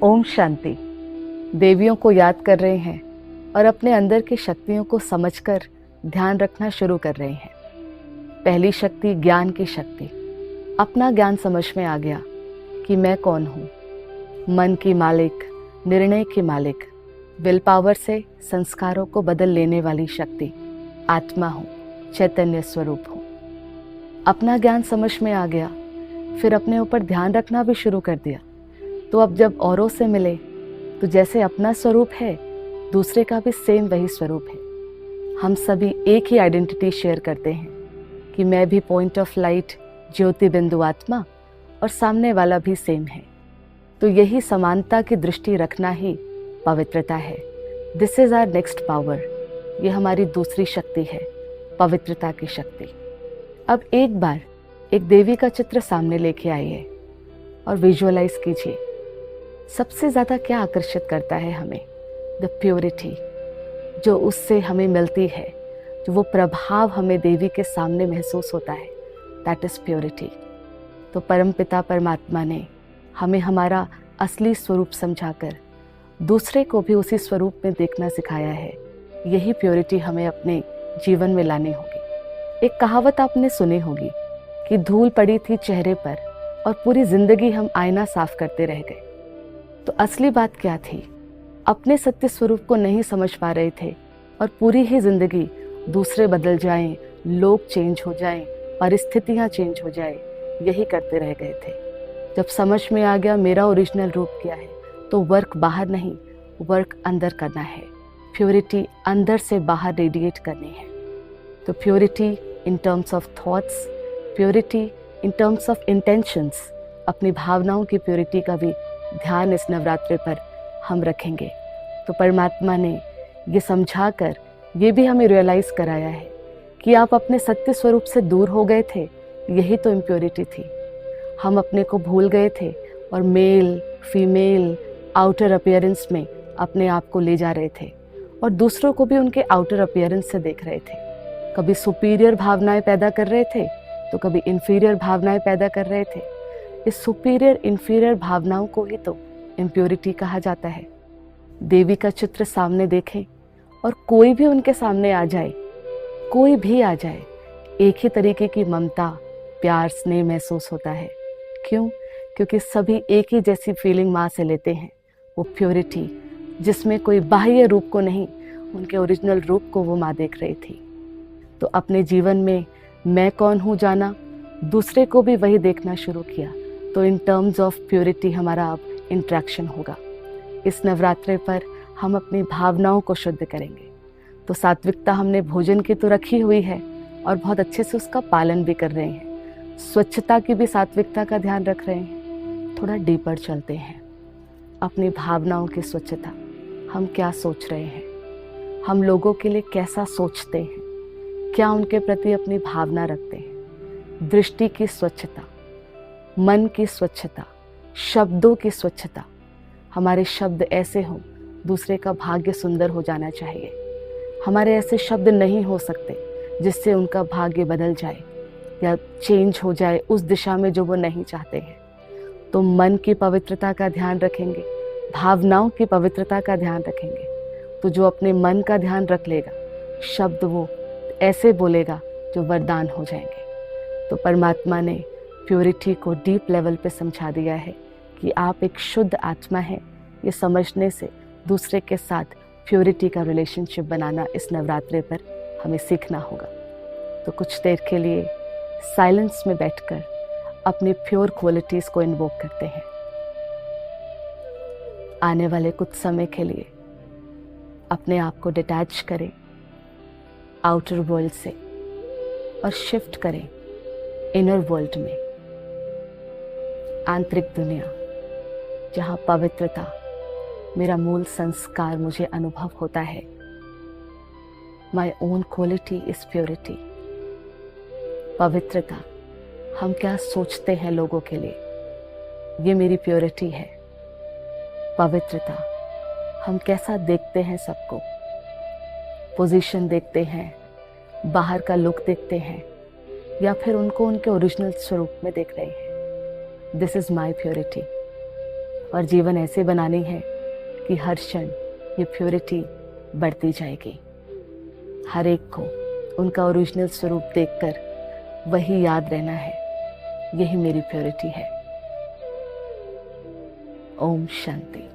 ओम शांति। देवियों को याद कर रहे हैं और अपने अंदर की शक्तियों को समझकर ध्यान रखना शुरू कर रहे हैं। पहली शक्ति ज्ञान की शक्ति। अपना ज्ञान समझ में आ गया कि मैं कौन हूँ। मन की मालिक, निर्णय की मालिक, विल पावर से संस्कारों को बदल लेने वाली शक्ति आत्मा हूँ, चैतन्य स्वरूप हूँ। अपना ज्ञान समझ में आ गया, फिर अपने ऊपर ध्यान रखना भी शुरू कर दिया। तो अब जब औरों से मिले तो जैसे अपना स्वरूप है, दूसरे का भी सेम वही स्वरूप है। हम सभी एक ही आइडेंटिटी शेयर करते हैं कि मैं भी पॉइंट ऑफ लाइट, ज्योति बिंदु आत्मा, और सामने वाला भी सेम है। तो यही समानता की दृष्टि रखना ही पवित्रता है। This is our next power. ये हमारी दूसरी शक्ति है, पवित्रता की शक्ति। अब एक बार एक देवी का चित्र सामने लेके आइए और विजुअलाइज कीजिए। सबसे ज़्यादा क्या आकर्षित करता है हमें? द प्योरिटी जो उससे हमें मिलती है, जो वो प्रभाव हमें देवी के सामने महसूस होता है, दैट इज़ प्योरिटी। तो परमपिता परमात्मा ने हमें हमारा असली स्वरूप समझाकर दूसरे को भी उसी स्वरूप में देखना सिखाया है। यही प्योरिटी हमें अपने जीवन में लानी होगी। एक कहावत आपने सुनी होगी कि धूल पड़ी थी चेहरे पर और पूरी जिंदगी हम आईना साफ करते रह गए। तो असली बात क्या थी? अपने सत्य स्वरूप को नहीं समझ पा रहे थे और पूरी ही जिंदगी दूसरे बदल जाएं, लोग चेंज हो जाएं, परिस्थितियां चेंज हो जाएं, यही करते रह गए थे। जब समझ में आ गया मेरा ओरिजिनल रूप क्या है, तो वर्क बाहर नहीं, वर्क अंदर करना है। प्योरिटी अंदर से बाहर रेडिएट करनी है। तो purity in terms of thoughts, purity in terms of intentions, अपनी भावनाओं की प्योरिटी का भी ध्यान इस नवरात्रि पर हम रखेंगे। तो परमात्मा ने ये समझाकर ये भी हमें रियलाइज़ कराया है कि आप अपने सत्य स्वरूप से दूर हो गए थे। यही तो इम्प्योरिटी थी। हम अपने को भूल गए थे और मेल फीमेल आउटर अपीयरेंस में अपने आप को ले जा रहे थे और दूसरों को भी उनके आउटर अपीयरेंस से देख रहे थे। कभी सुपीरियर भावनाएं पैदा कर रहे थे तो कभी इन्फीरियर भावनाएं पैदा कर रहे थे। इस सुपीरियर इन्फीरियर भावनाओं को ही तो इम्प्योरिटी कहा जाता है। देवी का चित्र सामने देखें और कोई भी उनके सामने आ जाए, कोई भी आ जाए, एक ही तरीके की ममता, प्यार, स्नेह महसूस होता है। क्यों? क्योंकि सभी एक ही जैसी फीलिंग माँ से लेते हैं। वो प्योरिटी जिसमें कोई बाह्य रूप को नहीं, उनके ओरिजिनल रूप को वो माँ देख रही थी। तो अपने जीवन में मैं कौन हूँ जाना, दूसरे को भी वही देखना शुरू किया। तो इन टर्म्स ऑफ प्योरिटी हमारा अब इंट्रैक्शन होगा। इस नवरात्रि पर हम अपनी भावनाओं को शुद्ध करेंगे। तो सात्विकता हमने भोजन की तो रखी हुई है और बहुत अच्छे से उसका पालन भी कर रहे हैं। स्वच्छता की भी सात्विकता का ध्यान रख रहे हैं। थोड़ा डीपर चलते हैं। अपनी भावनाओं की स्वच्छता, हम क्या सोच रहे हैं, हम लोगों के लिए कैसा सोचते हैं, क्या उनके प्रति अपनी भावना रखते हैं। दृष्टि की स्वच्छता, मन की स्वच्छता, शब्दों की स्वच्छता। हमारे शब्द ऐसे हों, दूसरे का भाग्य सुंदर हो जाना चाहिए। हमारे ऐसे शब्द नहीं हो सकते जिससे उनका भाग्य बदल जाए या चेंज हो जाए उस दिशा में जो वो नहीं चाहते हैं। तो मन की पवित्रता का ध्यान रखेंगे, भावनाओं की पवित्रता का ध्यान रखेंगे। तो जो अपने मन का ध्यान रख लेगा, शब्द वो ऐसे बोलेगा जो वरदान हो जाएंगे। तो परमात्मा ने प्योरिटी को डीप लेवल पे समझा दिया है कि आप एक शुद्ध आत्मा है। ये समझने से दूसरे के साथ प्योरिटी का रिलेशनशिप बनाना इस नवरात्रि पर हमें सीखना होगा। तो कुछ देर के लिए साइलेंस में बैठकर अपनी प्योर क्वालिटीज़ को इन्वोक करते हैं। आने वाले कुछ समय के लिए अपने आप को डिटैच करें आउटर वर्ल्ड से और शिफ्ट करें इनर वर्ल्ड में, आंतरिक दुनिया, जहाँ पवित्रता मेरा मूल संस्कार मुझे अनुभव होता है। My own quality is purity. पवित्रता, हम क्या सोचते हैं लोगों के लिए, ये मेरी प्योरिटी है। पवित्रता, हम कैसा देखते हैं सबको, पोजीशन देखते हैं, बाहर का लुक देखते हैं, या फिर उनको उनके ओरिजिनल स्वरूप में देख रहे हैं। This is my purity. और जीवन ऐसे बनानी है कि हर क्षण ये प्योरिटी बढ़ती जाएगी। हर एक को उनका ओरिजिनल स्वरूप देखकर वही याद रहना है, यही मेरी प्योरिटी है। ओम शांति।